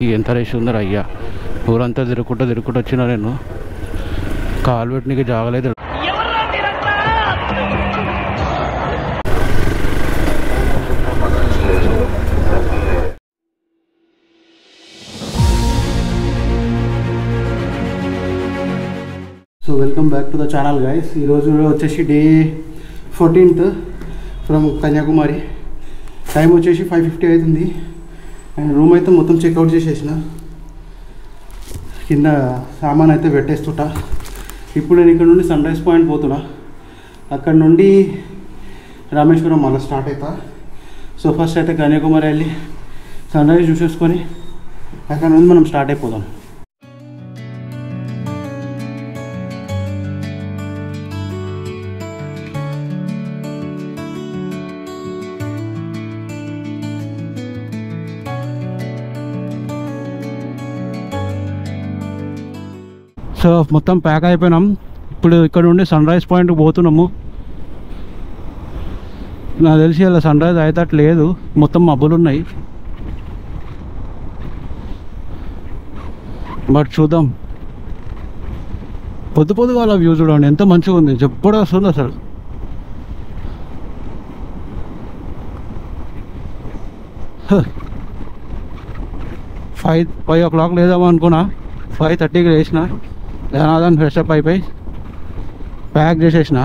ఎంత రేష్ ఉందరా అయ్యా. ఊరంతా తిరుగుకుంటూ వచ్చినా నేను కాలు పెట్టినకి జాగలేదు. So welcome back to the channel guys. ఈరోజు వచ్చేసి day 14th from Kanyakumari. Time వచ్చేసి 5:50 అవుతుంది. అండ్ రూమ్ అయితే మొత్తం చెక్అవుట్ చేసేసిన, కింద సామాన్ అయితే పెట్టేస్తుంటా. ఇప్పుడు నేను ఇక్కడ నుండి సన్ రైజ్ పాయింట్ పోతున్నా, అక్కడ నుండి రామేశ్వరం మళ్ళీ స్టార్ట్ అవుతా. సో ఫస్ట్ అయితే కన్యాకుమారి వెళ్ళి సన్ రైజ్ చూసేసుకొని అక్కడ నుండి మనం స్టార్ట్ అయిపోదాం. సో మొత్తం ప్యాక్ అయిపోయినాం. ఇప్పుడు ఇక్కడ నుండి సన్ రైజ్ పాయింట్కి పోతున్నాము. నాకు తెలిసి అలా సన్ రైజ్ అయితే లేదు, మొత్తం మబ్బులు ఉన్నాయి. బట్ చూద్దాం. పొద్దుగా అలా వ్యూ చూడండి ఎంత మంచిగా ఉంది, ఎప్పుడు వస్తుంది అసలు. ఫైవ్ ఓ క్లాక్ లేదామో అనుకున్నా, 5:30కి లేచిన. దాని ఫ్రెష్ అప్ అయిపోయి ప్యాక్ చేసేసిన.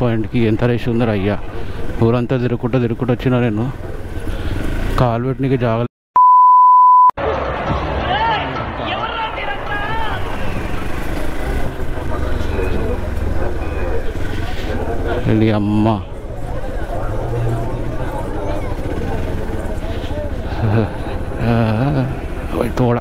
పాయింట్కి ఎంత రేష్ ఉందరా అయ్యా. ఊరంతా తిరుగుకుంటూ వచ్చినా నేను కాలు పెట్టినకి జాగలేదు. వెళ్ళి అమ్మ తోడ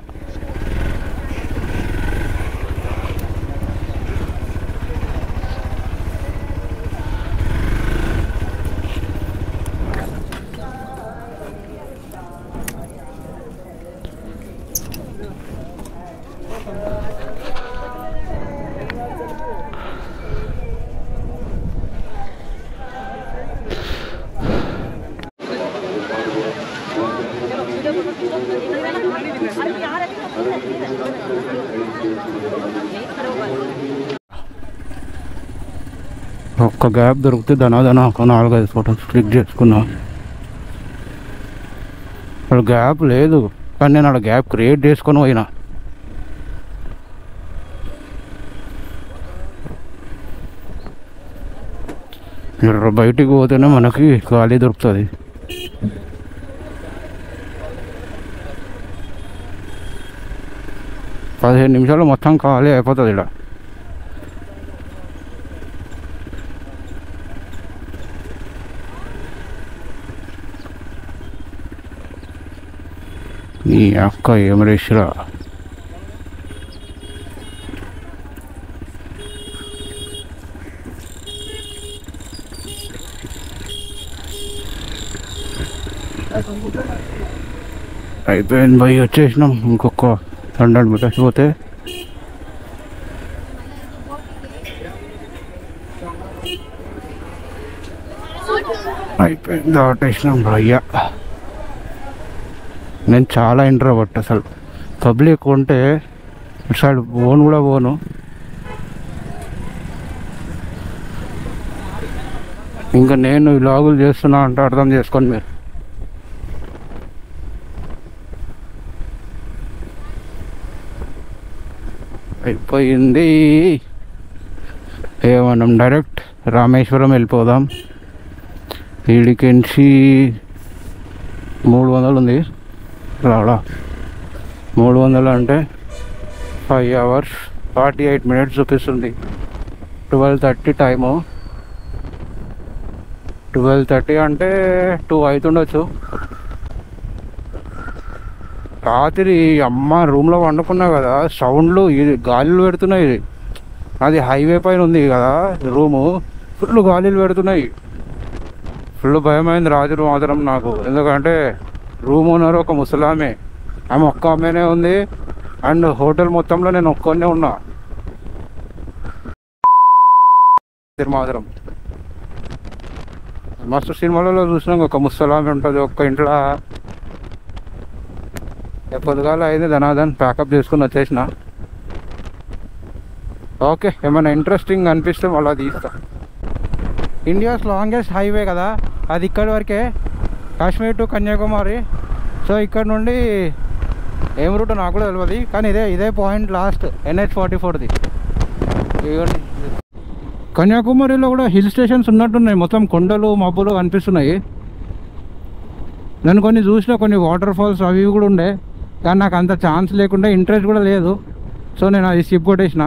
ఒక్క గ్యాప్ దొరికితే ధనాధన ఒక 4-5 ఫోటోస్ క్లిక్ చేసుకున్నా. అక్కడ గ్యాప్ లేదు, కానీ నేను అక్కడ గ్యాప్ క్రియేట్ చేసుకొని పోయినా. బయటికి పోతేనే మనకి ఖాళీ దొరుకుతుంది. పదిహేను నిమిషాలు మొత్తం ఖాళీ అయిపోతుంది ఇక్కడ. నీ అక్క ఏం రేషురా. అయిపోయింది భయ్, వచ్చేసినాం. ఇంకొక 100 మీటర్స్ పోతే అయిపోయింది, దాటేసినాం భయ్యా. నేను చాలా ఇంట్రోవర్ట్, అసలు పబ్లిక్ ఉంటే సైడ్ పోను కూడా పోను. ఇంకా నేను వ్లాగులు చేస్తున్నా అంటే అర్థం చేసుకోండి మీరు. అయిపోయింది. మనం డైరెక్ట్ రామేశ్వరం వెళ్ళిపోదాం. వీడికించి 300 ఉంది రావడా. 300 అంటే 5 hours 48 minutes చూపిస్తుంది. 12:30 టైము. 12:30 అంటే 2 అవుతుండొచ్చు. రాత్రి అమ్మ రూమ్లో వండుకున్నా కదా, సౌండ్లు ఇది గాలిలు పెడుతున్నాయి. ఇది అది హైవే పైన ఉంది కదా రూము, ఫుల్ గాలిలు పెడుతున్నాయి. ఫుల్ భయమైంది రాత్రి మాత్రం నాకు. ఎందుకంటే రూమ్ ఓనర్ ఒక ముసలామె, ఆమె ఒక్క ఆమెనే ఉంది. అండ్ హోటల్ మొత్తంలో నేను ఒక్కనే ఉన్నా మాత్రం. మస్తు సినిమాలలో చూసినాం, ఒక ముసలామె ఉంటుంది ఒక్క ఇంట్లో. పొద్దుగాల అయింది ధనాధన్ ప్యాకప్ చేసుకుని వచ్చేసిన. ఓకే, ఏమైనా ఇంట్రెస్టింగ్ అనిపిస్తే మళ్ళీ తీస్తా. ఇండియాస్ లాంగెస్ట్ హైవే కదా అది, ఇక్కడి వరకే, కాశ్మీర్ టు కన్యాకుమారి. సో ఇక్కడ నుండి ఏం రూట్ నాకు కూడా తెలియదు, కానీ ఇదే పాయింట్ లాస్ట్ NH44ది. కన్యాకుమారిలో కూడా హిల్ స్టేషన్స్ ఉన్నట్టున్నాయి, మొత్తం కొండలు మబ్బులు కనిపిస్తున్నాయి. నేను కొన్ని చూసిన, కొన్ని వాటర్ ఫాల్స్ అవి కూడా ఉండే, కానీ నాకు అంత ఛాన్స్ లేకుండా ఇంట్రెస్ట్ కూడా లేదు. సో నేను అది స్కిప్ కొట్టేసిన.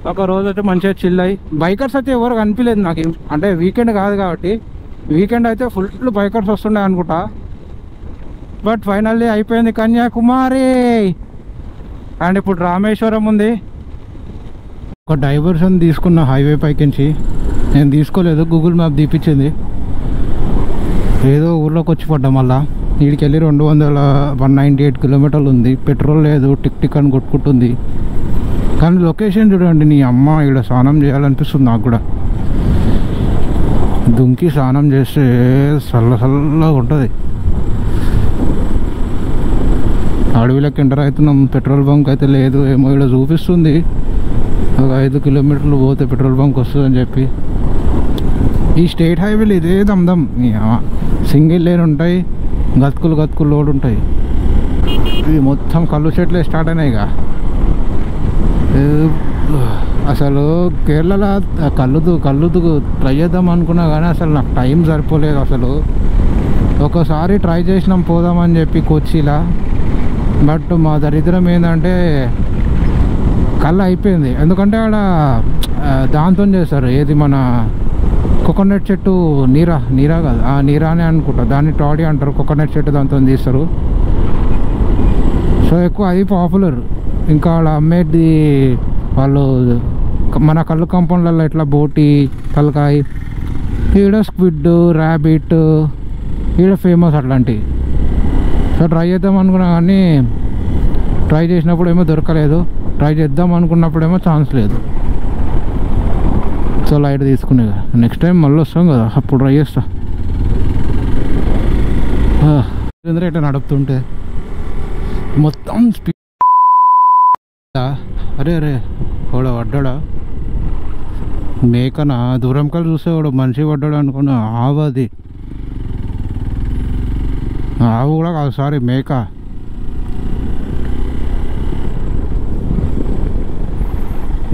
ఒక రోజు అయితే మంచిగా చిల్ అయ్యి, బైకర్స్ అయితే ఎవరు కనిపించలేదు నాకు, అంటే వీకెండ్ కాదు కాబట్టి. వీకెండ్ అయితే ఫుల్ బైకర్స్ వస్తుండే అనుకుంటా. బట్ ఫైనల్లీ అయిపోయింది కన్యాకుమారి. అండ్ ఇప్పుడు రామేశ్వరం ఉంది. ఒక డైవర్షన్ తీసుకున్న హైవే పైకించి, నేను తీసుకోలేదు, గూగుల్ మ్యాప్ తీపిచ్చింది. ఏదో ఊర్లోకి వచ్చి పడ్డా. మళ్ళీ వీడికి వెళ్ళి 198 కిలోమీటర్లు ఉంది. పెట్రోల్ లేదు, టిక్ టిక్ అని కొట్టుకుంటుంది. కానీ లొకేషన్ చూడండి, నీ అమ్మ ఇక్కడ స్నానం చేయాలనిపిస్తుంది నాకు కూడా. దుంకి స్నానం చేస్తే చల్లగా ఉంటుంది. అడవిలోకి ఎంటర్ అవుతున్నాం. పెట్రోల్ బంక్ అయితే లేదు, ఏమో ఇక్కడ చూపిస్తుంది ఒక 5 కిలోమీటర్లు పోతే పెట్రోల్ బంక్ వస్తుందని చెప్పి. ఈ స్టేట్ హైవేలు ఇదే దమ్దం, సింగిల్ లేన్ ఉంటాయి, గతుకులు లోడ్ ఉంటాయి. ఇది మొత్తం కళ్ళు చెట్లే స్టార్ట్ అయినాయి. ఇక అసలు కేరళలో కళ్ళుదు ట్రై చేద్దాం అనుకున్నా కానీ అసలు నాకు టైం సరిపోలేదు. అసలు ఒకసారి ట్రై చేసినాం పోదామని చెప్పి కొచ్చిలా. బట్ మా దరిద్రం ఏంటంటే కళ్ళు అయిపోయింది. ఎందుకంటే ఆడ దాంతో చేస్తారు, ఏది మన కోకోనట్ చెట్టు, నీరా కాదు, నీరానే అనుకుంటా, దాన్ని టాడీ అంటారు. కోకోనట్ చెట్టు దాంతో తీస్తారు. సో ఎక్కువ అది పాపులర్. ఇంకా ఆడ అమ్మేది వాళ్ళు మన కళ్ళు కాంపౌండ్లలో ఇట్లా బోటి, తలకాయ, ఈడ స్క్విడ్, ర్యాబిట్ ఈడ ఫేమస్ అట్లాంటివి. సో ట్రై చేద్దాం అనుకున్నా కానీ ట్రై చేసినప్పుడు ఏమో దొరకలేదు, ట్రై చేద్దాం అనుకున్నప్పుడేమో ఛాన్స్ లేదు. సో లైట్ తీసుకునే కదా, నెక్స్ట్ టైం మళ్ళీ వస్తాం కదా అప్పుడు ట్రై చేస్తా. ఇట్లా నడుపుతుంటే మొత్తం స్పీడ్. అరే వాడు పడ్డా మేకనా, దూరం కల్ చూస్తే వాడు మనిషి పడ్డాడు అనుకున్నా. ఆవు అది, ఆవు కూడా కాదు, సారీ మేక.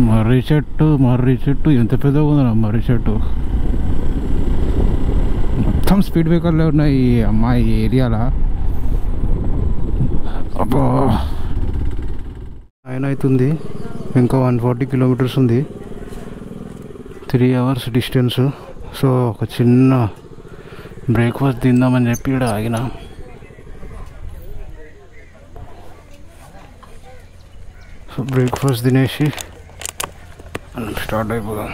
మర్రి చెట్టు ఎంత పెద్దగా ఉందా మర్రి చెట్టు. మొత్తం స్పీడ్ బ్రేకర్లే ఉన్నాయి ఈ అమ్మాయి ఏరియాలో. అబ్బా 9 అవుతుంది, ఇంకా 140 కిలోమీటర్స్ ఉంది, 3 అవర్స్ డిస్టెన్స్. సో ఒక చిన్న బ్రేక్ఫాస్ట్ తిందామని చెప్పి ఇక్కడ ఆగిన. సో బ్రేక్ఫాస్ట్ తినేసి స్టార్ట్ అయిపోదాం.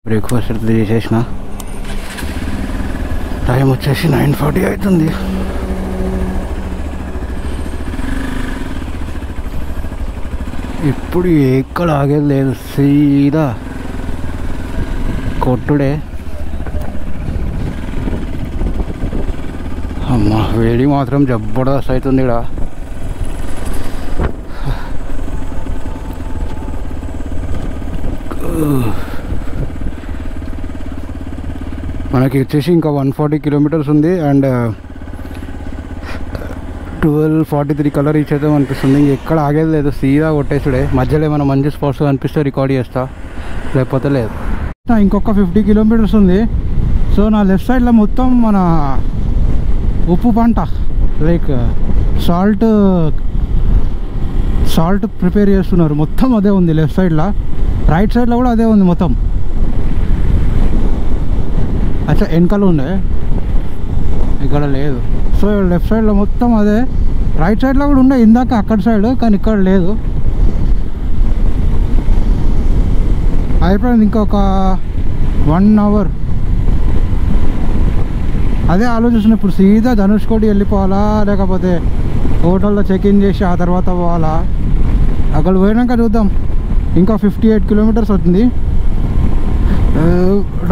బ్రేక్ఫాస్ట్ అయితే చేసేసిన. టైం వచ్చేసి 9:40 అవుతుంది. ఇప్పుడు ఎక్కడ ఆగేది లేదు, సీదా కొట్టుడే. అమ్మ వేడి మాత్రం జబర్దస్త్ అవుతుంది ఇక్కడ. మనకి వచ్చేసి ఇంకా 140 కిలోమీటర్స్ ఉంది. అండ్ 12:43 కలర్ రీచ్ అవుతాం అనిపిస్తుంది. ఇంకెక్కడ ఆగేది లేదు, సీదా కొట్టేసుడే. మధ్యలో ఏమైనా మంచి స్పాట్స్ అనిపిస్తే రికార్డ్ చేస్తా, లేకపోతే లేదు. ఇంకొక 50 కిలోమీటర్స్ ఉంది. సో నా లెఫ్ట్ సైడ్లో మొత్తం మన ఉప్పు పంట, లైక్ సాల్ట్ ప్రిపేర్ చేస్తున్నారు, మొత్తం అదే ఉంది లెఫ్ట్ సైడ్లో. రైట్ సైడ్లో కూడా అదే ఉంది మొత్తం. అచ్చా వెనకాల ఉండే, ఇక్కడ లేదు. సో లెఫ్ట్ సైడ్లో మొత్తం అదే, రైట్ సైడ్లో కూడా ఉండే ఇందాక అక్కడ సైడ్, కానీ ఇక్కడ లేదు. అయిపోయింది ఇంకొక 1 hour. అదే ఆలోచిస్తున్నా ఇప్పుడు సీదా ధనుష్కోటి వెళ్ళిపోవాలా, లేకపోతే హోటల్లో చెక్ ఇన్ చేసి ఆ తర్వాత పోవాలా. అక్కడ పోయినాక చూద్దాం. ఇంకా 58 kilometers అవుతుంది.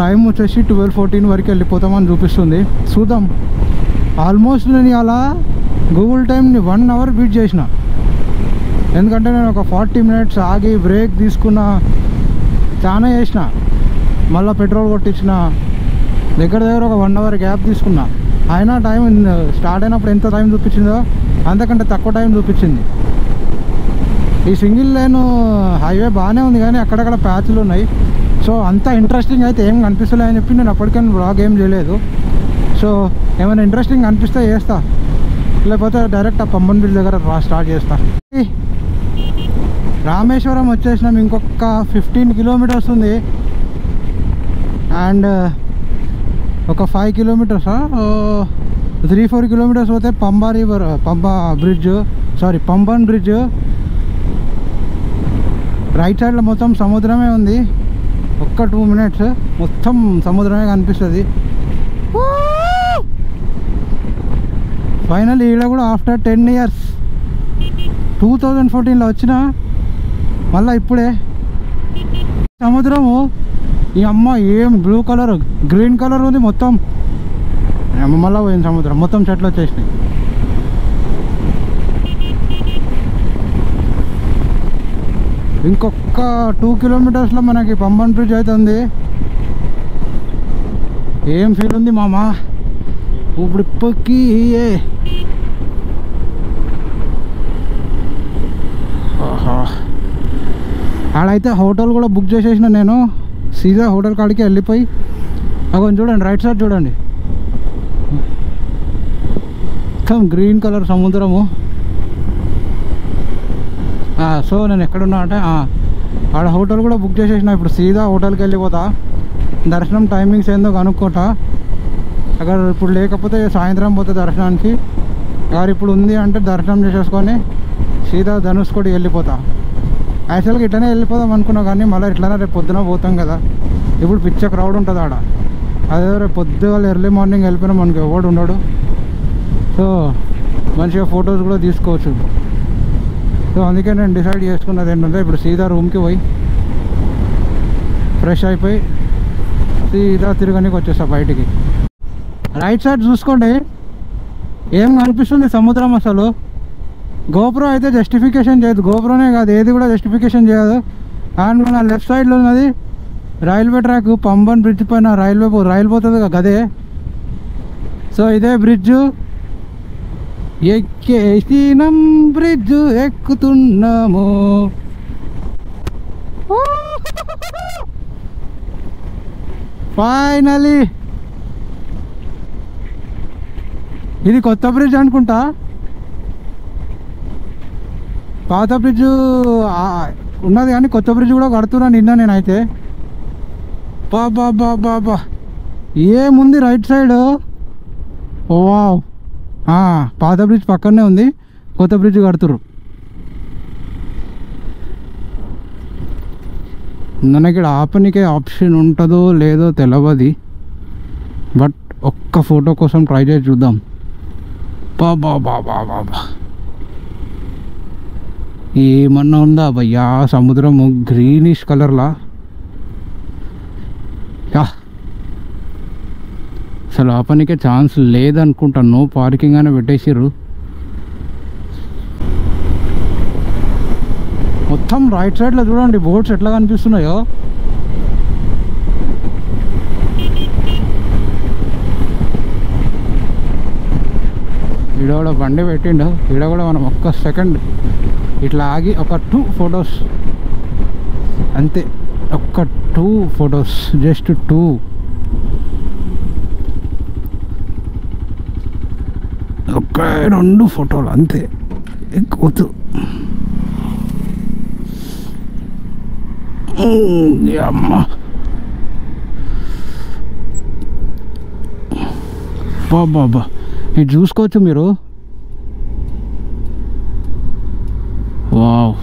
టైం వచ్చేసి 12:14 వరకు వెళ్ళిపోతామని చూపిస్తుంది. చూద్దాం. ఆల్మోస్ట్ నేను అలా గూగుల్ టైంని 1 hour బీట్ చేసిన. ఎందుకంటే నేను ఒక 40 minutes ఆగి బ్రేక్ తీసుకున్న, చాలా చేసిన, మళ్ళీ పెట్రోల్ కొట్టించిన, దగ్గర ఒక 1 hour గ్యాప్ తీసుకున్నా. అయినా టైం స్టార్ట్ అయినప్పుడు ఎంత టైం చూపించిందో అంతకంటే తక్కువ టైం చూపించింది. ఈ సింగిల్ లైన్ హైవే బాగానే ఉంది, కానీ అక్కడక్కడ ప్యాచ్లు ఉన్నాయి. సో అంత ఇంట్రెస్టింగ్ అయితే ఏం కనిపిస్తలే అని చెప్పి నేను అప్పటికైనా బ్లాగ్ ఏం చేయలేదు. సో ఏమైనా ఇంట్రెస్టింగ్ అనిపిస్తే చేస్తా, లేకపోతే డైరెక్ట్ ఆ పంబన్ బ్రిడ్జ్ దగ్గర స్టార్ట్ చేస్తా. రామేశ్వరం వచ్చేసినాం. ఇంకొక 15 kilometers ఉంది. అండ్ ఒక 5 kilometers 3-4 kilometers పోతే పంబన్ బ్రిడ్జ్. రైట్ సైడ్లో మొత్తం సముద్రమే ఉంది. ఒక్క 2 minutes మొత్తం సముద్రమే కనిపిస్తుంది. ఫైనల్ ఈడ కూడా ఆఫ్టర్ 10 years 2014లో వచ్చిన, మళ్ళీ ఇప్పుడే సముద్రము. ఈ అమ్మ ఏం బ్లూ కలర్, గ్రీన్ కలర్ ఉంది మొత్తం. మళ్ళీ పోయింది సముద్రం, మొత్తం చెట్లు వచ్చేసినాయి. ఇంకొక 2 kilometersలో మనకి పంబన్ బ్రిడ్జ్ అవుతుంది. ఏం ఫీల్ ఉంది మామా ఇప్పటికి. ఆడైతే హోటల్ కూడా బుక్ చేసేసిన నేను. సీదా హోటల్ కాడికి వెళ్ళిపోయి అక్కడ చూడండి, రైట్ సైడ్ చూడండి, మొత్తం గ్రీన్ కలర్ సముద్రము. సో నేను ఎక్కడున్నా అంటే ఆడ హోటల్ కూడా బుక్ చేసేసిన. ఇప్పుడు సీదా హోటల్కి వెళ్ళిపోతా. దర్శనం టైమింగ్స్ ఏందో కనుక్కోట. అక్కడ ఇప్పుడు లేకపోతే సాయంత్రం పోతే దర్శనానికి. అక్కడ ఇప్పుడు ఉంది అంటే దర్శనం చేసేసుకొని సీదా ధనుష్కోటి వెళ్ళిపోతా. యాక్చువల్గా ఇట్లనే వెళ్ళిపోదాం అనుకున్నా, కానీ మళ్ళీ ఇట్లనే రేపు పొద్దున పోతాం కదా. ఇప్పుడు పిచ్చ క్రౌడ్ ఉంటుంది ఆడ. అదే రేపు పొద్దుగాల ఎర్లీ మార్నింగ్ వెళ్ళిపోయినా మనకి ఎవడు ఉండడు. సో మంచిగా ఫొటోస్ కూడా తీసుకోవచ్చు. సో అందుకే నేను డిసైడ్ చేసుకున్నది ఏంటంటే ఇప్పుడు సీదా రూమ్కి పోయి ఫ్రెష్ అయిపోయి సీదా తిరగడానికి వచ్చేస్తా బయటికి. రైట్ సైడ్ చూసుకోండి, ఏం కనిపిస్తుంది సముద్రం. అసలు గోప్రో అయితే జస్టిఫికేషన్ చేయదు, గోప్రోనే కాదు ఏది కూడా జస్టిఫికేషన్ చేయదు. అండ్ మన లెఫ్ట్ సైడ్లో ఉన్నది రైల్వే ట్రాక్. పంబన్ బ్రిడ్జ్ పైన రైలు పోతుంది గదే. సో ఇదే బ్రిడ్జ్ ఎక్కేసినం, బ్రిడ్జ్ ఎక్కుతున్నాము. ఫైనలీ ఇది కొత్త బ్రిడ్జ్ అనుకుంటా. పాత బ్రిడ్జ్ ఉన్నది కానీ కొత్త బ్రిడ్జ్ కూడా కడుతున్నా నిన్న నేనైతే. బాబా ఏముంది రైట్ సైడ్. వావ్, పాత బ్రిడ్జ్ పక్కనే ఉంది, కొత్త బ్రిడ్జ్ కడుతుర్రు. మనకి ఇక్కడ ఆపనికే ఆప్షన్ ఉంటుందో లేదో తెలియదు, బట్ ఒక్క ఫోటో కోసం ట్రై చేసి చూద్దాం. బాబా ఏమన్నా ఉందా భయ్యా సముద్రము గ్రీనిష్ కలర్లా. అసలు ఆపనికే ఛాన్స్ లేదనుకుంటా, నో పార్కింగ్ అని పెట్టేసిర్రు. మొత్తం రైట్ సైడ్లో చూడండి బోట్స్ ఎట్లా కనిపిస్తున్నాయో. ఈడ కూడా బండి పెట్టిండు, ఈడ కూడా మనం ఒక్క సెకండ్ ఇట్లా ఆగి ఒక 2 photos అంతే, ఒక్క 2 photos, జస్ట్ 2. ఒక్క 2 photos అంతే, ఎక్కువ. అమ్మ బాబా ఇది చూసుకోవచ్చు మీరు. వావ్.